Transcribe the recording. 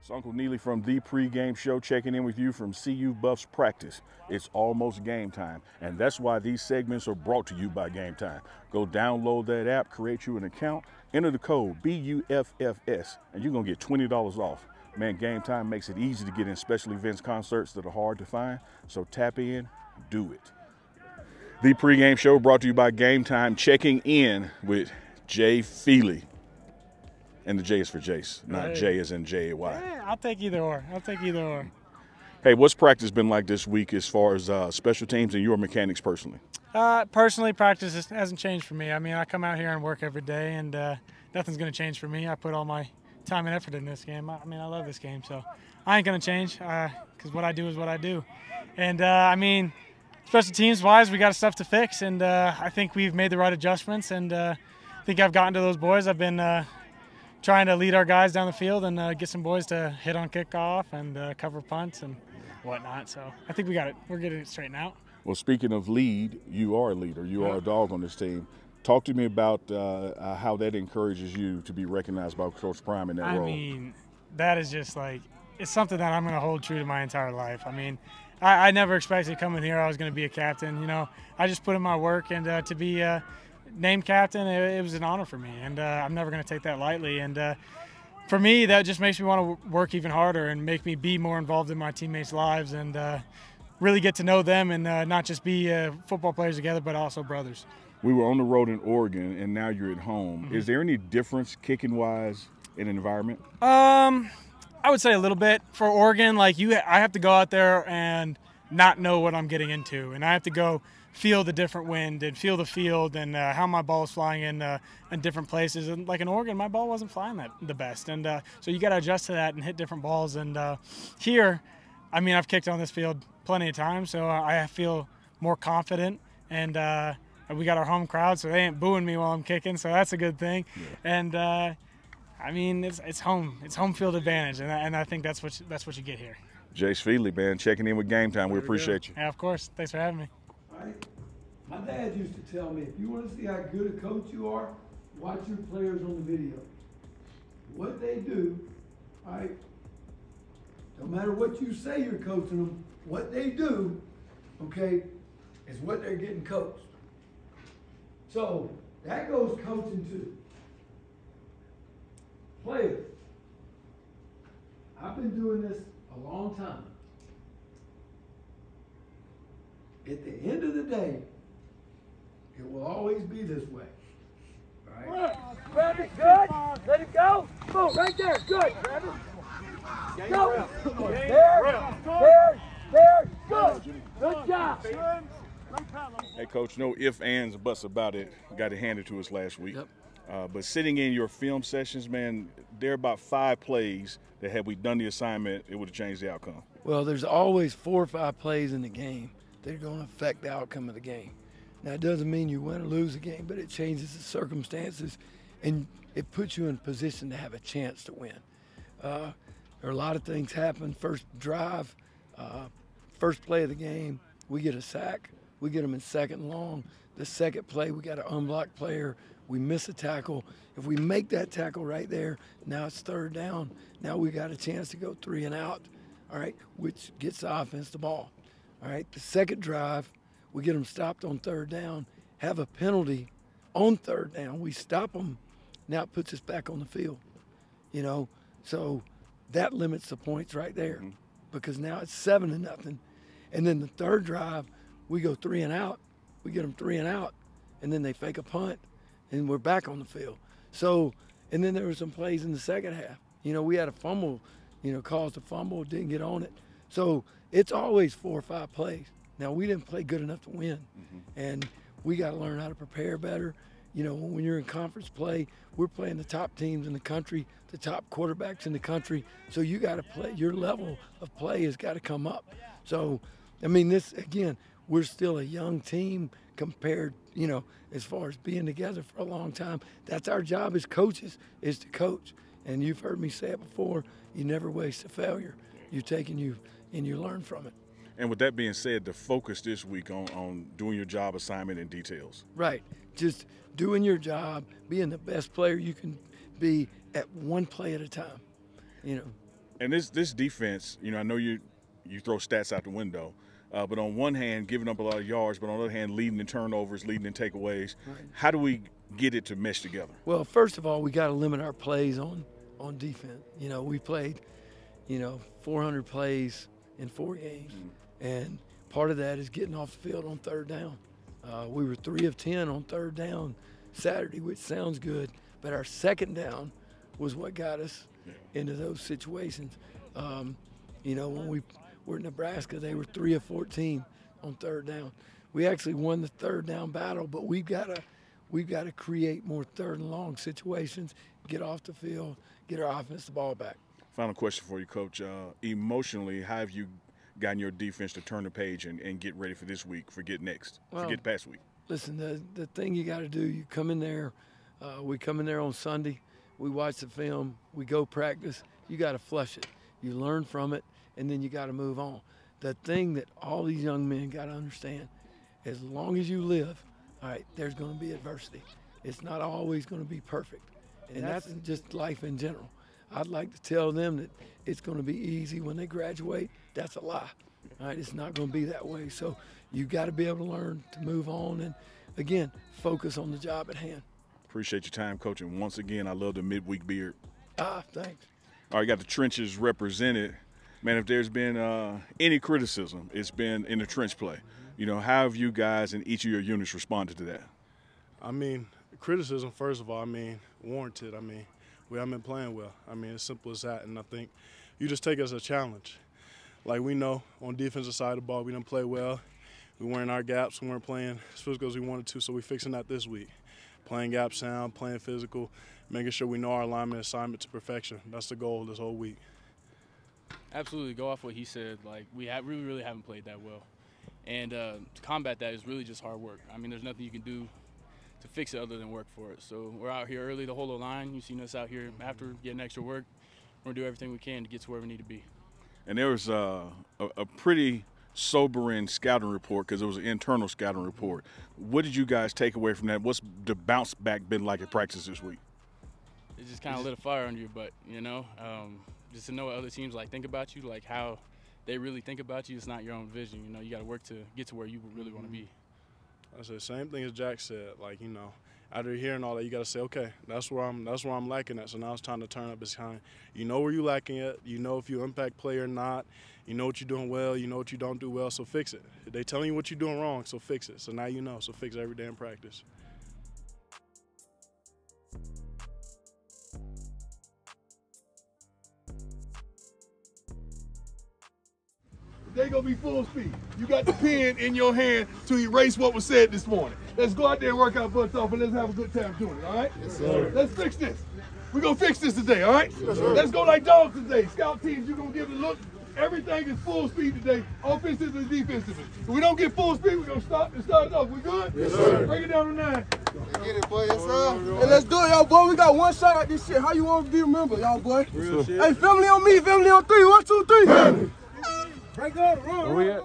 It's Uncle Neely from The Pre-Game Show checking in with you from CU Buffs practice. It's almost game time, and that's why these segments are brought to you by Game Time. Go download that app, create you an account, enter the code BUFFS, and you're going to get $20 off. Man, Game Time makes it easy to get in special events concerts that are hard to find, so tap in, do it. The Pre-Game Show brought to you by Game Time, checking in with Jay Feely. And the J is for Jace, not J as in J-A-Y. Yeah, I'll take either or. Hey, what's practice been like this week as far as special teams and your mechanics personally? Personally, practice hasn't changed for me. I mean, I come out here and work every day, and nothing's going to change for me. I put all my time and effort in this game. I mean, I love this game, so I ain't going to change because what I do is what I do. And, I mean, special teams-wise, we got stuff to fix, and I think we've made the right adjustments, and I think I've gotten to those boys. I've been trying to lead our guys down the field and get some boys to hit on kickoff and cover punts and whatnot. So I think we got it. We're getting it straightened out. Well, speaking of lead, you are a leader. You are a dog on this team. Talk to me about how that encourages you to be recognized by Coach Prime in that role. I mean, that is just like, it's something that I'm going to hold true to my entire life. I mean, I never expected coming here I was going to be a captain. You know, I just put in my work, and to be named captain, it was an honor for me, and I'm never going to take that lightly. And for me, that just makes me want to work even harder and make me be more involved in my teammates' lives and really get to know them and not just be football players together, but also brothers. We were on the road in Oregon, and now you're at home. Mm-hmm. Is there any difference kicking-wise in an environment? I would say a little bit. For Oregon, like I have to go out there and not know what I'm getting into, and I have to go feel the different wind and feel the field and how my ball is flying in different places. And like in Oregon, my ball wasn't flying the best, and so you got to adjust to that and hit different balls. And here, I mean, I've kicked on this field plenty of times, so I feel more confident. And we got our home crowd, so they ain't booing me while I'm kicking, so that's a good thing. Yeah. And I mean, it's home field advantage, and I think that's what you get here. Jace Feely, man, checking in with Game Time. We appreciate you. Yeah, of course. Thanks for having me. Right? My dad used to tell me, if you want to see how good a coach you are, watch your players on the video. What they do, right? No matter what you say you're coaching them, what they do, okay, is what they're getting coached. So that goes coaching too. Players. I've been doing this a long time. At the end of the day, it will always be this way. All right? Grab it, good. Let it go. Boom, right there. Good, grab it. Go. There. Good. Good job. Hey, Coach, no ifs, ands, or buts about it. Got it handed to us last week. Yep. But sitting in your film sessions, man, there are about 5 plays that had we done the assignment, it would have changed the outcome. Well, there's always 4 or 5 plays in the game that are going to affect the outcome of the game. Now, it doesn't mean you win or lose the game, but it changes the circumstances, and it puts you in a position to have a chance to win. There are a lot of things happen. First drive, first play of the game, we get a sack. We get them in second and long. The second play, we got an unblocked player. We miss a tackle. If we make that tackle right there, now it's third down. Now we got a chance to go 3 and out, all right, which gets the offense the ball. All right, the second drive, we get them stopped on third down, have a penalty on third down. We stop them. Now it puts us back on the field, you know. So that limits the points right there because now it's 7-0. And then the third drive, we go 3 and out. We get them 3 and out, and then they fake a punt, and we're back on the field. So, and then there were some plays in the second half. You know, we had a fumble, you know, caused a fumble, didn't get on it. So it's always 4 or 5 plays. Now, we didn't play good enough to win, and we got to learn how to prepare better. You know, when you're in conference play, we're playing the top teams in the country, the top quarterbacks in the country. So you got to play, your level of play has got to come up. So, I mean, this, again, we're still a young team compared, you know, as far as being together for a long time. That's our job as coaches, is to coach. And you've heard me say it before, you never waste a failure. You take and you learn from it. And with that being said, the focus this week on doing your job assignment and details. Right. Just doing your job, being the best player you can be at one play at a time, you know. And this defense, you know, I know you throw stats out the window, but on one hand, giving up a lot of yards, but on the other hand, leading in turnovers, leading in takeaways. Right. How do we get it to mesh together? Well, first of all, we got to limit our plays on defense. You know, we played, 400 plays in 4 games, and part of that is getting off the field on third down. We were 3 of 10 on third down Saturday, which sounds good, but our second down was what got us into those situations. When we were in Nebraska, they were 3 of 14 on third down. We actually won the third down battle, but we've got to create more third and long situations, get off the field, get our offense the ball back. Final question for you, Coach. Emotionally, how have you gotten your defense to turn the page and get ready for this week, forget past week? Listen, the thing you got to do, you come in there, we come in there on Sunday, we watch the film, we go practice, you got to flush it. You learn from it, and then you got to move on. The thing that all these young men got to understand, as long as you live, all right, there's going to be adversity. It's not always going to be perfect. And that's just life in general. I'd like to tell them that it's going to be easy when they graduate. That's a lie. All right, it's not going to be that way. So you got to be able to learn to move on and, again, focus on the job at hand. Appreciate your time, Coach. And once again, I love the midweek beard. Thanks. All right, got the trenches represented. Man, if there's been any criticism, it's been in the trench play. You know, how have you guys in each of your units responded to that? I mean, criticism, first of all, warranted. We haven't been playing well. As simple as that. And I think you just take it as a challenge. Like we know on defensive side of the ball, we didn't play well. We weren't in our gaps. We weren't playing as physical as we wanted to, so we're fixing that this week. Playing gap sound, playing physical, making sure we know our alignment assignment to perfection. That's the goal this whole week. Absolutely. Go off what he said. Like, we really haven't played that well. And to combat that is really just hard work. There's nothing you can do to fix it other than work for it. So we're out here early to hold the line. You've seen us out here after getting extra work. We're going to do everything we can to get to where we need to be. And there was a pretty sobering scouting report, because it was an internal scouting report. What did you guys take away from that? What's the bounce back been like at practice this week? It just kind of lit a fire under your butt, just to know what other teams think about you, like how they really think about you. It's not your own vision. You got to work to get to where you really want to be. I said the same thing as Jack said. After hearing all that, you got to say, okay, that's where I'm lacking at. So now it's time to turn up. It's time. You know where you're lacking at. You know if you impact play or not. You know what you're doing well. You know what you don't do well. So fix it. They telling you what you're doing wrong. So fix it. So now you know. So fix it every day in practice. They're going to be full speed. You got the pen in your hand to erase what was said this morning. Let's go out there and work our butts off, and let's have a good time doing it, all right? Yes, sir. Let's fix this. We're going to fix this today, all right? Yes, sir. Let's go like dogs today. Scout teams, you're going to give it a look. Everything is full speed today, offensively and defensively. If we don't get full speed, we're going to stop and start it off. We good? Yes, sir. Break it down to 9. Get it, boy. Yes, sir. Hey, let's do it, y'all, boy. We got one shot at this shit. How you want to be remembered, y'all, boy? Real shit. Hey, family on me, family on 3. 1, 2, 3. Break up, run. Where we at?